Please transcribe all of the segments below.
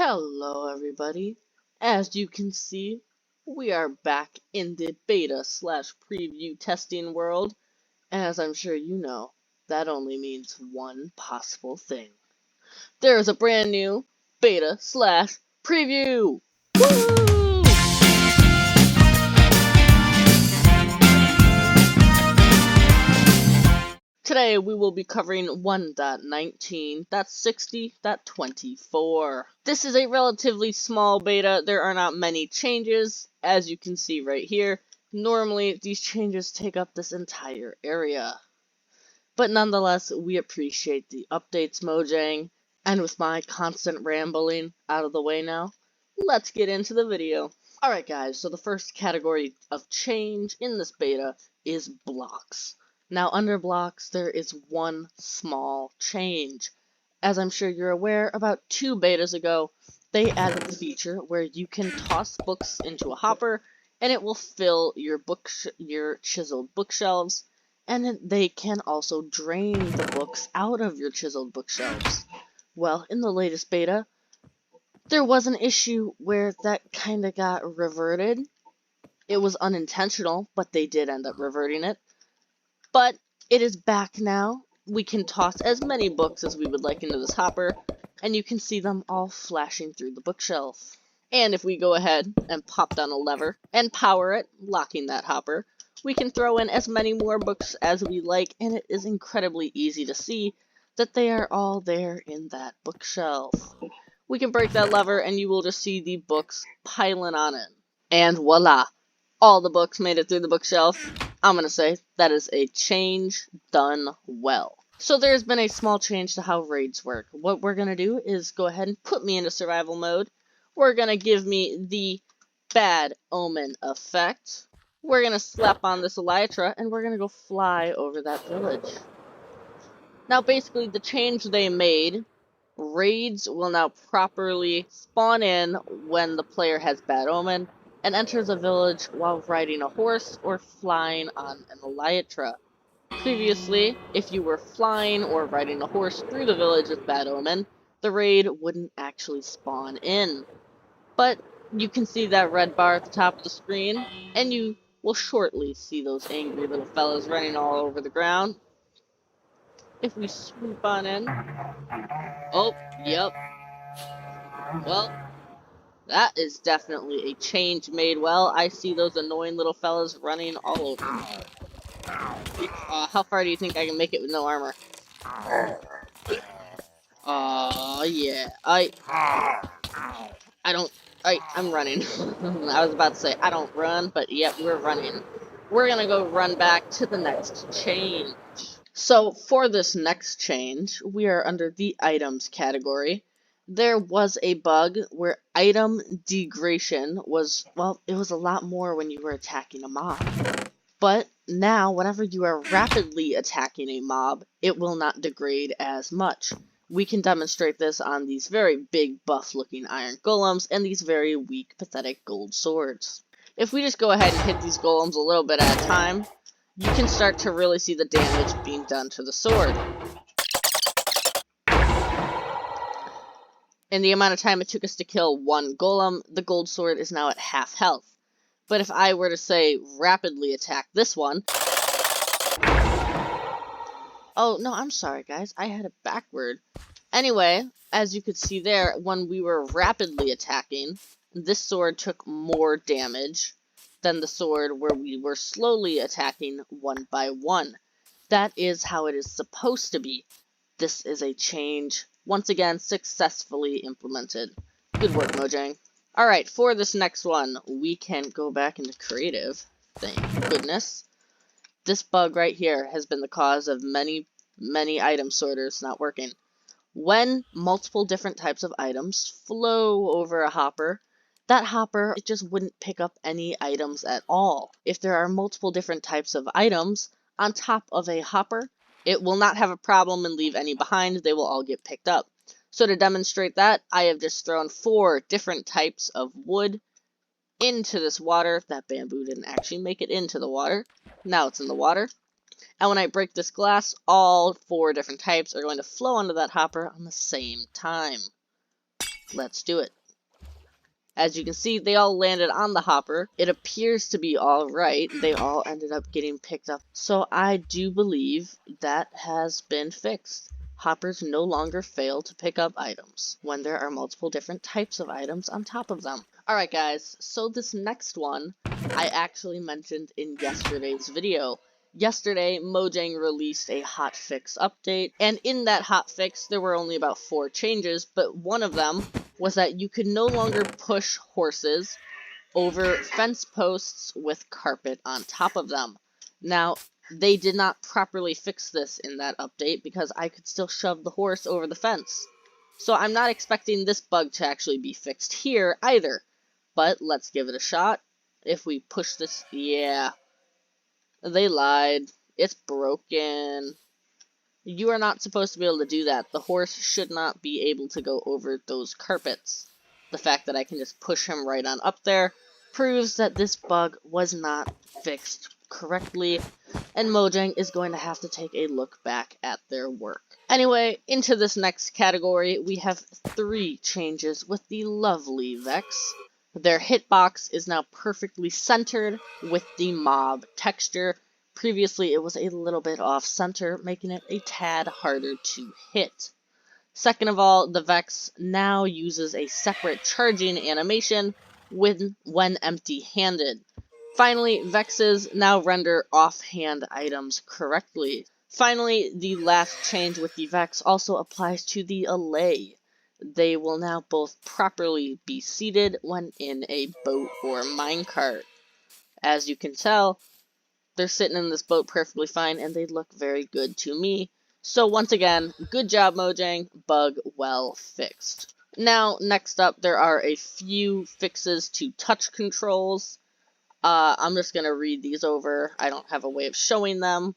Hello everybody. As you can see, we are back in the beta/preview testing world, and as I'm sure you know, that only means one possible thing. There is a brand new beta/preview! Woo! Today we will be covering 1.19.60.24. This is a relatively small beta. There are not many changes, as you can see right here. Normally these changes take up this entire area. But nonetheless, we appreciate the updates, Mojang. And with my constant rambling out of the way now, let's get into the video. Alright guys, so the first category of change in this beta is blocks. Now, under blocks, there is one small change. As I'm sure you're aware, about 2 betas ago, they added the feature where you can toss books into a hopper, and it will fill your chiseled bookshelves, and they can also drain the books out of your chiseled bookshelves. Well, in the latest beta, there was an issue where that kinda got reverted. It was unintentional, but they did end up reverting it. But it is back now. We can toss as many books as we would like into this hopper, and you can see them all flashing through the bookshelf. And if we go ahead and pop down a lever and power it, locking that hopper, we can throw in as many more books as we like, and it is incredibly easy to see that they are all there in that bookshelf. We can break that lever and you will just see the books piling on it. And voila! All the books made it through the bookshelf. I'm gonna say that is a change done well. So there's been a small change to how raids work. What we're gonna do is go ahead and put me into survival mode. We're gonna give me the bad omen effect. We're gonna slap on this elytra and we're gonna go fly over that village. Now basically the change they made, raids will now properly spawn in when the player has bad omen and enters a village while riding a horse or flying on an elytra. Previously, if you were flying or riding a horse through the village with bad omen, the raid wouldn't actually spawn in. But you can see that red bar at the top of the screen, and you will shortly see those angry little fellas running all over the ground. If we swoop on in... Oh, yep. Well, that is definitely a change made well. I see those annoying little fellas running all over. How far do you think I can make it with no armor? Yeah. I'm running. I was about to say, I don't run, but yep, we're running. We're gonna go run back to the next change. So, for this next change, we are under the items category. There was a bug where item degradation was, well, it was a lot more when you were attacking a mob. But now, whenever you are rapidly attacking a mob, it will not degrade as much. We can demonstrate this on these very big buff-looking iron golems and these very weak, pathetic gold swords. If we just go ahead and hit these golems a little bit at a time, you can start to really see the damage being done to the sword. In the amount of time it took us to kill one golem, the gold sword is now at half health. But if I were to say rapidly attack this one... Oh, no, I'm sorry guys, I had it backward. Anyway, as you could see there, when we were rapidly attacking, this sword took more damage than the sword where we were slowly attacking one by one. That is how it is supposed to be. This is a change, once again, successfully implemented. Good work, Mojang. Alright, for this next one, we can go back into creative. Thank goodness. This bug right here has been the cause of many item sorters not working. When multiple different types of items flow over a hopper, that hopper, it just wouldn't pick up any items at all. If there are multiple different types of items on top of a hopper, it will not have a problem and leave any behind. They will all get picked up. So to demonstrate that, I have just thrown 4 different types of wood into this water. That bamboo didn't actually make it into the water. Now it's in the water. And when I break this glass, all 4 different types are going to flow onto that hopper on the same time. let's do it. As you can see, they all landed on the hopper. It appears to be alright. They all ended up getting picked up. So I do believe that has been fixed. Hoppers no longer fail to pick up items when there are multiple different types of items on top of them. Alright guys, so this next one I actually mentioned in yesterday's video. Yesterday, Mojang released a hotfix update, and in that hotfix there were only about 4 changes, but one of them was that you could no longer push horses over fence posts with carpet on top of them. Now, they did not properly fix this in that update because I could still shove the horse over the fence. So I'm not expecting this bug to actually be fixed here either, but let's give it a shot. If we push this, yeah, they lied. It's broken. You are not supposed to be able to do that. The horse should not be able to go over those carpets. The fact that I can just push him right on up there proves that this bug was not fixed correctly, and Mojang is going to have to take a look back at their work. Anyway, into this next category, we have 3 changes with the lovely Vex. Their hitbox is now perfectly centered with the mob texture. Previously, it was a little bit off-center, making it a tad harder to hit. Second of all, the Vex now uses a separate charging animation when empty-handed. Finally, Vexes now render offhand items correctly. Finally, the last change with the Vex also applies to the allay. They will now both properly be seated when in a boat or minecart. As you can tell, they're sitting in this boat perfectly fine, and they look very good to me. So once again, good job Mojang, bug well fixed. Now, next up, there are a few fixes to touch controls. I'm just going to read these over. I don't have a way of showing them.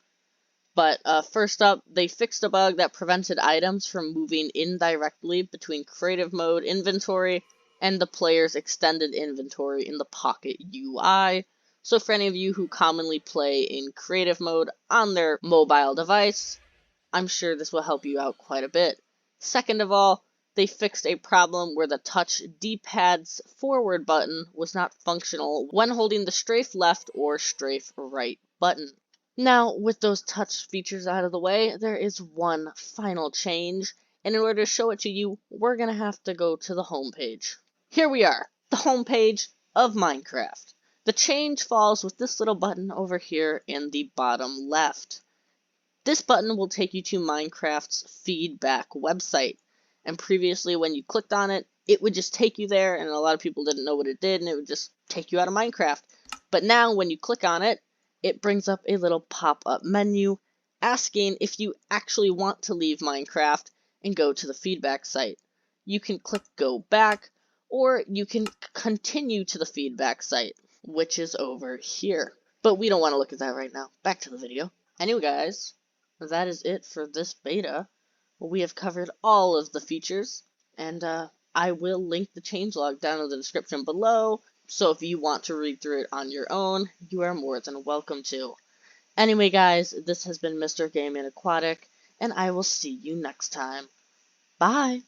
But first up, they fixed a bug that prevented items from moving indirectly between creative mode inventory and the player's extended inventory in the Pocket UI. So for any of you who commonly play in creative mode on their mobile device, I'm sure this will help you out quite a bit. Second of all, they fixed a problem where the touch D-pad's forward button was not functional when holding the strafe left or strafe right button. Now, with those touch features out of the way, there is one final change, and in order to show it to you, we're going to have to go to the home page. Here we are, the home page of Minecraft. The change falls with this little button over here in the bottom left. This button will take you to Minecraft's feedback website, and previously when you clicked on it, it would just take you there, and a lot of people didn't know what it did, and it would just take you out of Minecraft. But now, when you click on it, it brings up a little pop-up menu asking if you actually want to leave Minecraft and go to the feedback site. You can click go back, or you can continue to the feedback site, which is over here. But we don't want to look at that right now. Back to the video. Anyway guys, that is it for this beta. We have covered all of the features, and I will link the changelog down in the description below. So if you want to read through it on your own, you are more than welcome to. Anyway guys, this has been Mr. Gaming Aquatic, and I will see you next time. Bye!